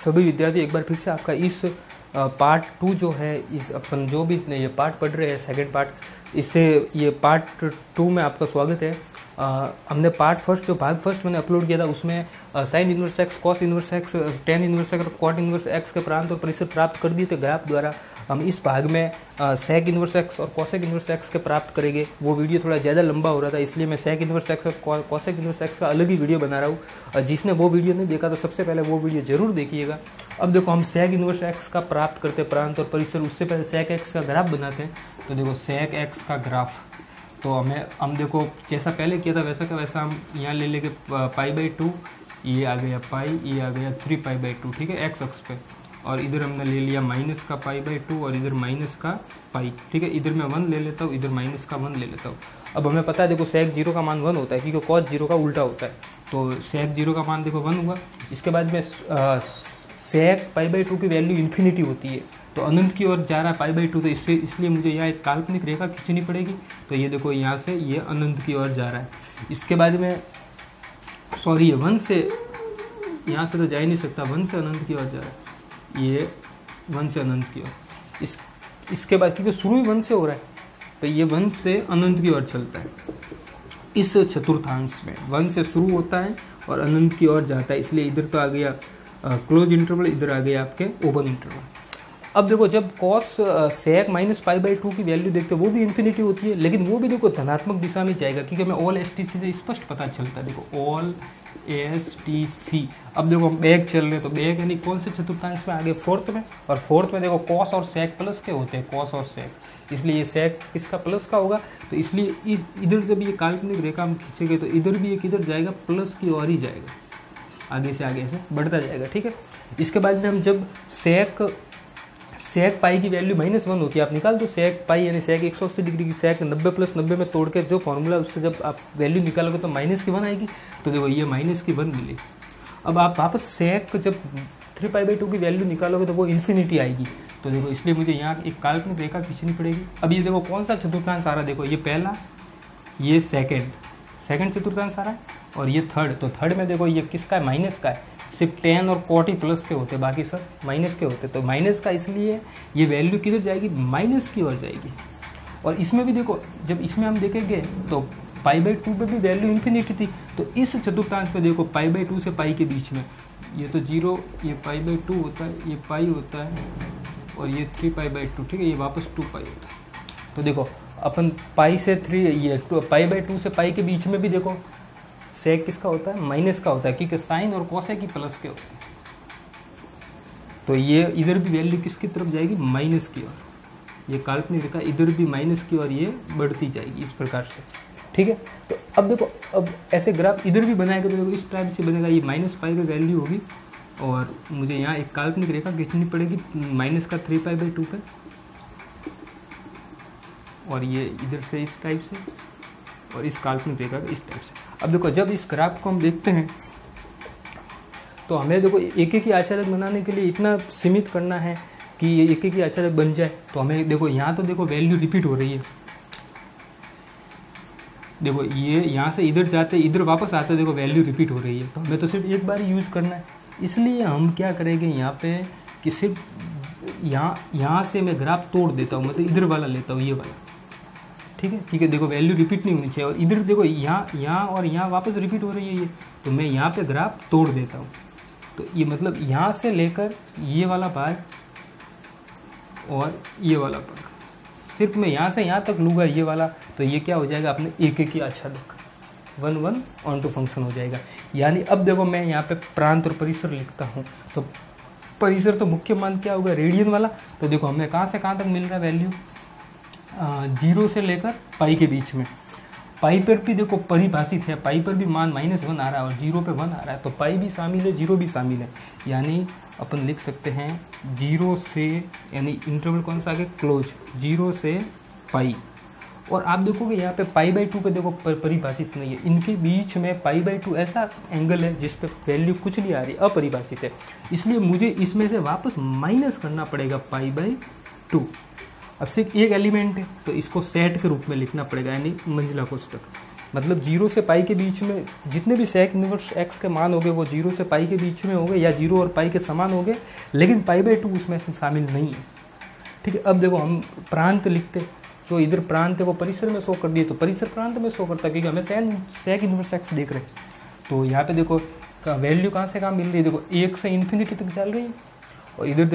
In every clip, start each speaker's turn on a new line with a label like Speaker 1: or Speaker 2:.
Speaker 1: सभी विद्यार्थी एक बार फिर से आपका इस पार्ट 2 जो है, इस अपन जो भी ये पार्ट पढ़ रहे हैं सेकंड पार्ट, इससे ये पार्ट 2 में आपका स्वागत है। हमने पार्ट फर्स्ट जो भाग फर्स्ट मैंने अपलोड किया था उसमें sine inverse x, cos inverse x, tan inverse x और कॉट इनवर्स एक्स के प्रांत और परिसर प्राप्त कर दिए थे ग्राफ द्वारा। हम इस भाग में सेक इनवर्स एक्स और कॉसेक इनवर्स एक्स के प्राप्त करेंगे। वो वीडियो थोड़ा ज़्यादा लंबा हो रहा था, इसलिए मैं सेक इनवर्स एक्स और कॉसेक इनवर्स एक्स का अलग ही वीडियो बना रहा हूँ। जिसने वो वीडियो नहीं देखा तो सबसे पहले वो वीडियो जरूर देखिएगा। अब देखो हम सेक इनवर्स एक्स का प्राप्त करते हैं प्रांत और परिसर, उससे पहले सेक एक्स का ग्राफ बनाते हैं। तो देखो सेक एक्स का ग्राफ, तो हम देखो जैसा पहले किया था वैसा का वैसा हम यहाँ ले लेंगे π/2, ये आ गया पाई, ये आ गया 3π/2, ठीक है, एक्स अक्ष पे। और इधर हमने ले लिया माइनस का π/2 और इधर माइनस का पाई, ठीक है। इधर मैं 1 ले लेता हूँ, इधर माइनस का 1 ले लेता हूँ। अब हमें पता है देखो सेक 0 का मान 1 होता है क्योंकि कॉस 0 का उल्टा होता है। तो सेक 0 का मान देखो 1 हुआ। इसके बाद में सेक π/2 की वैल्यू इन्फिनिटी होती है, तो अनंत की ओर जा रहा है π/2, तो इसलिए मुझे यहाँ एक काल्पनिक रेखा खींचनी पड़ेगी। तो ये देखो यहाँ से ये अनंत की ओर जा रहा है। इसके बाद में सॉरी ये 1 से यहाँ से तो जा ही नहीं सकता, 1 से अनंत की ओर जा रहा है, ये 1 से अनंत की ओर। इसके बाद क्योंकि शुरू ही 1 से हो रहा है तो ये 1 से अनंत की ओर चलता है। इस चतुर्थांश में 1 से शुरू होता है और अनंत की ओर जाता है, इसलिए इधर तो आ गया क्लोज इंटरवल, इधर आ गया आपके ओपन इंटरवल। अब देखो जब कॉस सेक -π/2 की वैल्यू देखते हैं वो भी इन्फिनिटी होती है, लेकिन वो भी देखो धनात्मक दिशा में जाएगा क्योंकि हमें ऑल STC से स्पष्ट पता चलता है। देखो ऑल STC, अब देखो हम बैक चल रहे हैं तो बैक यानी कौन से चतुर्थांश में आगे फोर्थ में, और फोर्थ में देखो कॉस और सेक प्लस के होते हैं, कॉस और सेक, इसलिए ये सेक इसका प्लस का होगा। तो इसलिए इधर जब ये काल्पनिक रेखा हम खींचेंगे तो इधर भी एक इधर जाएगा, प्लस की ओर ही जाएगा, आगे से बढ़ता जाएगा, ठीक है। इसके बाद में हम जब सेक पाई की वैल्यू -1 होती है, आप निकाल दो सेक पाई यानी सेक 180 डिग्री की सेक 90 + 90 में तोड़ के जो फॉर्मूला उससे जब आप वैल्यू निकालोगे तो -1 आएगी। तो देखो ये -1 मिलेगी। अब आप वापस सेक जब 3π/2 की वैल्यू निकालोगे तो वो इन्फिनिटी आएगी। तो देखो इसलिए मुझे यहाँ एक काल्पनिक रेखा खींचनी पड़ेगी। अब ये देखो कौन सा चतुर्थांश आ रहा है, देखो ये पहला, ये सेकंड चतुर्थांश आ रहा है और ये थर्ड। तो थर्ड में देखो ये किसका है, माइनस का है, सिर्फ tan और cot ही प्लस के होते, बाकी सब माइनस के होते। तो माइनस का इसलिए ये वैल्यू किधर जाएगी, माइनस की ओर जाएगी। और इसमें भी देखो जब इसमें हम देखेंगे तो π/2 पे भी वैल्यू इन्फिनिटी थी, तो इस चतुर्थांश पे देखो π/2 से पाई के बीच में ये तो 0, ये π/2 होता है, ये पाई होता है और ये 3π/2, ठीक है, ये वापस 2π होता है। तो देखो अपन पाई से 3 ये π/2 से पाई के बीच में भी देखो सेक किसका होता है, माइनस का होता है क्योंकि साइन और कोसेक की प्लस के होते हैं। तो ये इधर भी वैल्यू किसकी तरफ जाएगी, माइनस की ओर। ये काल्पनिक रेखा इधर भी माइनस की ओर ये बढ़ती जाएगी इस प्रकार से, ठीक है। तो अब देखो अब ऐसे ग्राफ इधर भी बनाएगा तो देखो इस टाइप से बनेगा, ये -π की वैल्यू होगी और मुझे यहाँ एक काल्पनिक रेखा खींचनी पड़ेगी माइनस का 3π/2 पे, और ये इधर से इस टाइप से और इस काल्पनिक रेखा इस टाइप से। अब देखो जब इस ग्राफ को हम देखते हैं तो हमें देखो एक ही आचार्य बनाने के लिए इतना सीमित करना है कि ये एक ही आचार्य बन जाए। तो हमें देखो यहाँ तो देखो वैल्यू रिपीट हो रही है, देखो ये यहाँ से इधर जाते इधर वापस आते देखो वैल्यू रिपीट हो रही है। तो हमें तो सिर्फ एक बार यूज़ करना है, इसलिए हम क्या करेंगे यहाँ पे कि सिर्फ यहाँ से मैं ग्राफ तोड़ देता हूँ, मतलब इधर वाला लेता हूँ, ये वाला, ठीक है। देखो वैल्यू रिपीट नहीं होनी चाहिए और इधर देखो यहाँ और यहाँ वापस रिपीट हो रही है ये, तो मैं यहाँ पे ग्राफ तोड़ देता हूँ। तो ये मतलब यहाँ से लेकर ये वाला भाग और ये वाला भाग, सिर्फ मैं यहाँ से यहाँ तक लूँगा ये वाला, तो ये क्या हो जाएगा अपने एक ही आच्छादक 1/1 फंक्शन हो जाएगा। यानी अब देखो मैं यहाँ पे प्रांत और परिसर लिखता हूँ, तो परिसर तो मुख्य मान क्या होगा, रेडियन वाला। तो देखो हमें कहाँ से कहाँ तक मिल रहा है वैल्यू, 0 से लेकर पाई के बीच में। पाई पर भी देखो परिभाषित है, पाई पर भी मान -1 आ रहा है और 0 पे 1 आ रहा है, तो पाई भी शामिल है, 0 भी शामिल है। यानी अपन लिख सकते हैं 0 से, यानी इंटरवल कौन सा आगे, क्लोज, 0 से पाई। और आप देखोगे यहाँ पे π/2 पे देखो परिभाषित नहीं है, इनके बीच में π/2 ऐसा एंगल है जिस पे वैल्यू कुछ नहीं आ रही, अपरिभाषित है। इसलिए मुझे इसमें से वापस माइनस करना पड़ेगा π/2। अब सिर्फ एक एलिमेंट है तो इसको सेट के रूप में लिखना पड़ेगा, यानी मंजिला कोष्ठक। मतलब 0 से पाई के बीच में जितने भी सेक इनवर्स एक्स के मान होंगे वो 0 से पाई के बीच में होंगे या 0 और पाई के समान होंगे, लेकिन पाई/2 उसमें से शामिल नहीं है। ठीक है, अब देखो हम प्रांत लिखते, जो इधर प्रांत है वो परिसर में शो कर दिए, तो परिसर प्रांत में शो करता है क्योंकि हमें सेक इनवर्स एक्स देख रहे हैं। तो यहाँ पे देखो वैल्यू कहाँ से कहाँ मिल रही है, देखो 1 से इन्फिनिटी तक चल रही है, और इधर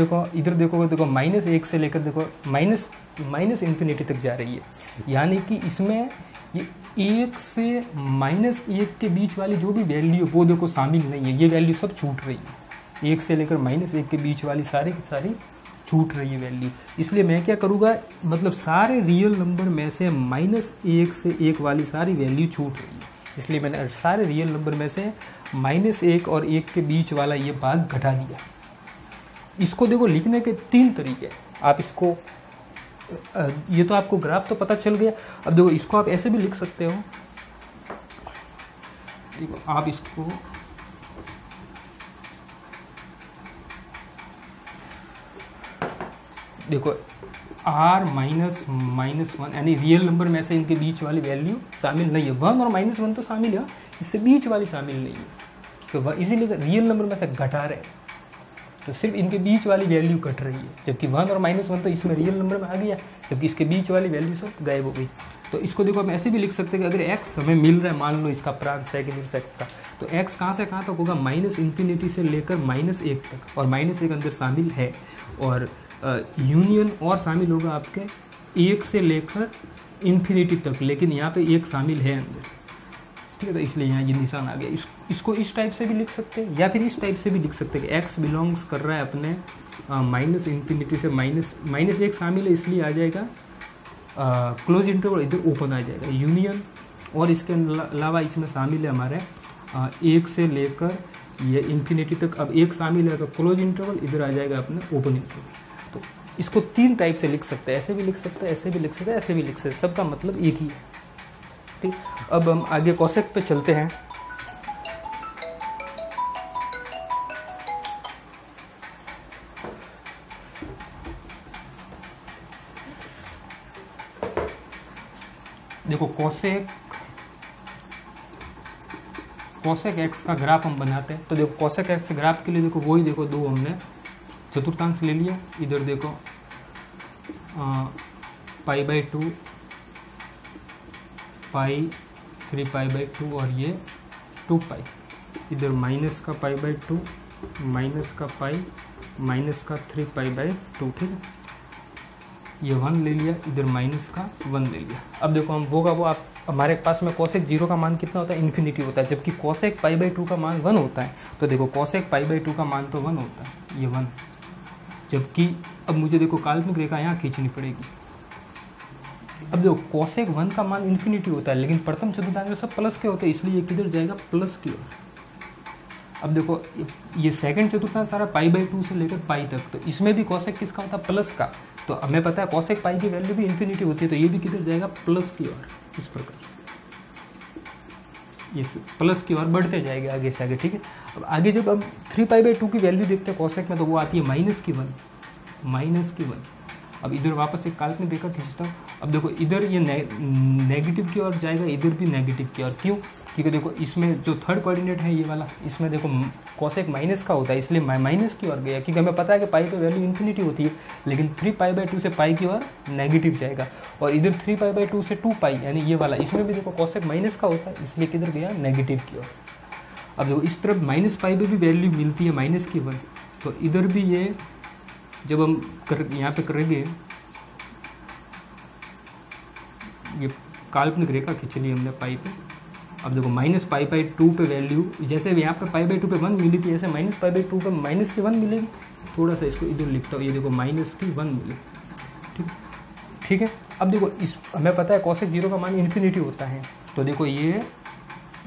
Speaker 1: देखोगे देखो -1 से लेकर देखो माइनस इन्फिनिटी तक जा रही है। यानी कि इसमें ये 1 से -1 के बीच वाली जो भी वैल्यू वो देखो शामिल नहीं है, ये वैल्यू सब छूट रही है। 1 से लेकर -1 के बीच वाली सारी की सारी छूट रही है वैल्यू। इसलिए मैं क्या करूँगा, मतलब सारे रियल नंबर में से -1 से 1 वाली सारी वैल्यू छूट रही है, इसलिए मैंने सारे रियल नंबर में से -1 और 1 के बीच वाला ये भाग घटा दिया। इसको देखो लिखने के 3 तरीके, आप इसको ये तो आपको ग्राफ तो पता चल गया। अब देखो इसको आप ऐसे भी लिख सकते हो, देखो आप इसको देखो r-1 यानी रियल नंबर में से इनके बीच वाली वैल्यू शामिल नहीं है। 1 और -1 तो शामिल है, इससे बीच वाली शामिल नहीं है, तो इसीलिए रियल नंबर में से घटा रहे, तो सिर्फ इनके बीच वाली वैल्यू घट रही है, जबकि 1 और -1 तो इसमें रियल नंबर में आ गया, जबकि इसके बीच वाली वैल्यू सब गायब हो गई। तो इसको देखो हम ऐसे भी लिख सकते हैं कि अगर x हमें मिल रहा है, मान लो इसका प्रांत सेक इनवर्स एक्स का, तो x कहाँ से कहाँ तक होगा, -∞ से लेकर -1 तक, और -1 अंदर शामिल है, और यूनियन और शामिल होगा आपके 1 से लेकर इन्फिनिटी तक, लेकिन यहाँ पे 1 शामिल है अंदर। ठीक है, तो इसलिए यहाँ ये निशान आ गया। इसको इस टाइप से भी लिख सकते हैं, या फिर इस टाइप से भी लिख सकते हैं कि x बिलोंग्स कर रहा है अपने -∞ से -1 शामिल है, इसलिए आ जाएगा क्लोज इंटरवल, इधर ओपन आ जाएगा यूनियन, और इसके अलावा इसमें शामिल है हमारे 1 से लेकर ये इन्फिनिटी तक। अब 1 शामिल है तो क्लोज इंटरवल, इधर आ जाएगा अपने ओपन इंटरवल। तो इसको 3 टाइप से लिख सकते हैं, ऐसे भी लिख सकते हैं, ऐसे भी लिख सकते हैं, ऐसे भी लिख सकते हैं, सबका मतलब एक ही है। ठीक, अब हम आगे कोसेक पे चलते हैं। देखो कोसेक एक्स का ग्राफ हम बनाते हैं, तो देखो कोसेक एक्स ग्राफ के लिए देखो वही देखो 2 हमने चतुर्थांश ले लिया, इधर देखो π/2 पाई 3π/2 और ये 2π, इधर माइनस का π/2 माइनस का पाई माइनस का 3π/2। ठीक है, ये 1 ले लिया, इधर माइनस का 1 ले लिया। अब देखो हम वो आप हमारे पास में कोसेक 0 का मान कितना होता है, इन्फिनिटी होता है, जबकि कोसेक π/2 का मान 1 होता है। तो देखो कोसेक π/2 का मान तो 1 होता है, ये 1, जबकि अब मुझे देखो काल्पनिक रेखा यहाँ खींचनी पड़ेगी। अब देखो कोसेक 1 का मान इन्फिनिटी होता है, लेकिन प्रथम चतुर्थांश में सब प्लस के होते हैं, इसलिए ये किधर जाएगा, प्लस की ओर। अब देखो ये सेकंड चतुर्थांश सारा π/2 से लेकर पाई तक, तो इसमें भी कोसेक किसका होता है, प्लस का। तो हमें पता है कोसेक पाई की वैल्यू भी इन्फिनिटी होती है, तो ये भी किधर जाएगा, प्लस की ओर। इस प्रकार ये प्लस की ओर बढ़ते जाएगा आगे से आगे। ठीक है, अब आगे जब हम 3π/2 की वैल्यू देखते हैं कोसेक में, तो वो आती है -1। अब इधर वापस एक काल्पनिक रेखा खींचता हूँ। अब देखो इधर ये नेगेटिव की ओर जाएगा, इधर भी नेगेटिव की ओर। क्यों, क्योंकि देखो इसमें जो थर्ड कोऑर्डिनेट है ये वाला, इसमें देखो कोसेक माइनस का होता है, इसलिए माइनस की ओर गया, क्योंकि हमें पता है कि पाई पे वैल्यू इन्फिनिटी होती है, लेकिन 3π/2 से पाई की ओर नेगेटिव जाएगा, और इधर 3π/2 से 2π यानी ये वाला, इसमें भी देखो कोसेक माइनस का होता है, इसलिए किधर गया, नेगेटिव की ओर। अब देखो इस तरफ -π पे भी वैल्यू मिलती है -1, तो इधर भी ये जब हम यहाँ पे करेंगे, ये काल्पनिक रेखा खींच ली हमने पाई पे। अब देखो -π/2 पे वैल्यू, जैसे यहाँ पे π/2 पे 1 मिली थी, ऐसे -π/2 पे -1 मिलेगी। थोड़ा सा इसको इधर लिखता हूँ, ये देखो -1 मिले। ठीक है, अब देखो हमें पता है कोसेक 0 का मान इन्फिनिटी होता है, तो देखो ये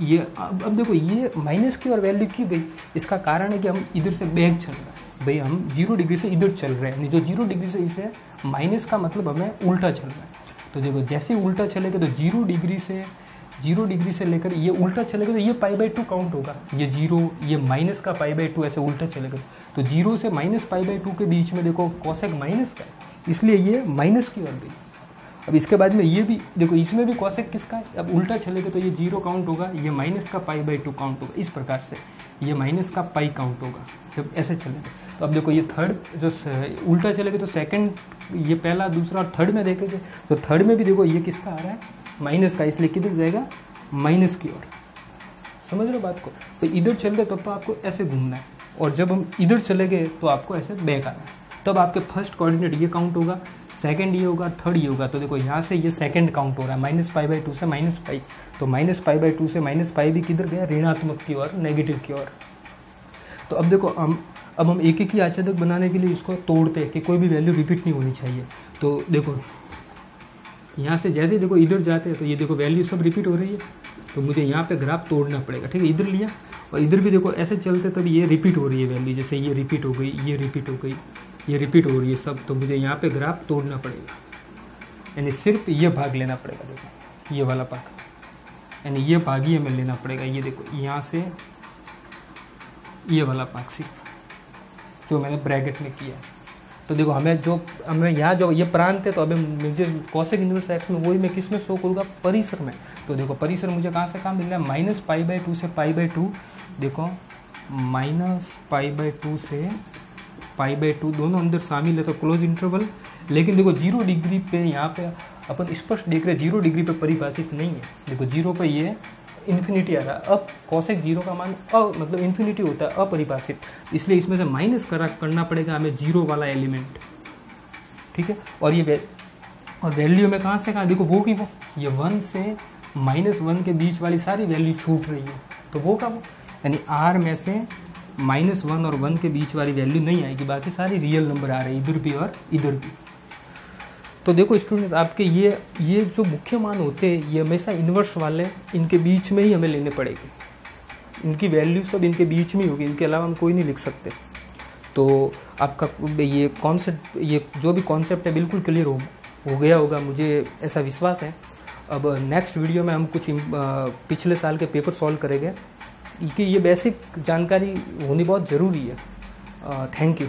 Speaker 1: अब देखो ये माइनस की और वैल्यू की गई। इसका कारण है कि हम इधर से बैक चल रहे हैं, भाई हम 0 डिग्री से इधर चल रहे हैं, जो 0 डिग्री से इसे माइनस का मतलब हमें उल्टा चल रहा है। तो देखो जैसे ही उल्टा चलेगा तो 0 डिग्री से लेकर ये उल्टा चलेगा, तो ये π/2 काउंट होगा, ये 0 ये माइनस का π/2 ऐसे उल्टा चलेगा, तो 0 से -π/2 के बीच में देखो कोसेक माइनस का है, इसलिए ये माइनस की ओर गई। अब इसके बाद में ये भी देखो, इसमें भी कॉसेक किसका है, अब उल्टा चलेगा तो ये 0 काउंट होगा, ये माइनस का π/2 काउंट होगा, इस प्रकार से ये माइनस का पाई काउंट होगा जब ऐसे चलेगा। तो अब देखो ये थर्ड जो उल्टा चलेगा तो सेकंड, ये पहला दूसरा और थर्ड में देखेंगे तो थर्ड में भी देखो ये किसका आ रहा है, माइनस का, इसलिए किधर जाएगा, माइनस की ओर। समझ रहे हो बात को। तो इधर चल रहे तब तो आपको ऐसे घूमना है, और जब हम इधर चले गए तो आपको ऐसे बैक आना है। तब आपके फर्स्ट कोऑर्डिनेट ये काउंट होगा, सेकंड ये होगा, थर्ड ये होगा। तो देखो यहाँ से ये सेकंड काउंट हो रहा है, -π/2 से -π, तो -π/2 से -π भी किधर गया, ऋणात्मक की ओर, नेगेटिव की ओर। तो अब देखो अब हम एक एक ही आच्छादक बनाने के लिए इसको तोड़ते हैं कि कोई भी वैल्यू रिपीट नहीं होनी चाहिए। तो देखो यहाँ से जैसे देखो इधर जाते हैं तो ये देखो वैल्यू सब रिपीट हो रही है, तो मुझे यहाँ पे ग्राफ तोड़ना पड़ेगा, ठीक है। इधर लिया और इधर भी देखो ऐसे चलते तब ये रिपीट हो रही है वैल्यू, जैसे ये रिपीट हो गई, ये रिपीट हो गई, ये रिपीट हो रही है सब, तो मुझे यहाँ पे ग्राफ तोड़ना पड़ेगा, यानी सिर्फ ये भाग लेना पड़ेगा। देखो ये वाला भाग, यानी ये भाग ही हमें लेना पड़ेगा। ये देखो यहाँ से ये वाला भाग सिर्फ जो मैंने ब्रैकेट में किया है। तो देखो हमें यहाँ जो ये प्रांत है, तो अभी मुझे कॉसेक इनवर्स एक्स में वही मैं किस में शो करूँगा, परिसर में। तो देखो परिसर मुझे कहाँ से कहाँ मिल रहा है, -π/2 से π/2, देखो -π/2 से π/2 दोनों अंदर शामिल है, तो क्लोज इंटरवल। लेकिन देखो 0 डिग्री पे यहाँ पे अपन स्पष्ट देख रहे हैं 0 डिग्री पे परिभाषित नहीं है। देखो 0 पे ये इन्फिनिटी आ रहा है, अब कॉसेक 0 का मान मतलब इन्फिनिटी होता है, अपरिभाषित, इसलिए इसमें से माइनस करना पड़ेगा हमें 0 वाला एलिमेंट, ठीक है। और ये और वैल्यू में कहाँ से कहाँ, देखो वो की वो, ये 1 से -1 के बीच वाली सारी वैल्यू छूट रही है, तो वो का वो, यानी R में से -1 और 1 के बीच वाली वैल्यू नहीं आएगी, बाकी सारी रियल नंबर आ रहे हैं इधर भी और इधर भी। तो देखो स्टूडेंट्स, आपके ये जो मुख्य मान होते हैं ये हमेशा इन्वर्स वाले, इनके बीच में ही हमें लेने पड़ेंगे, इनकी वैल्यू सब इनके बीच में ही होगी, इनके अलावा हम कोई नहीं लिख सकते। तो आपका ये कॉन्सेप्ट, ये जो भी कॉन्सेप्ट है बिल्कुल क्लियर हो गया होगा, मुझे ऐसा विश्वास है। अब नेक्स्ट वीडियो में हम कुछ पिछले साल के पेपर सॉल्व करेंगे, कि ये बेसिक जानकारी होनी बहुत ज़रूरी है। Thank you.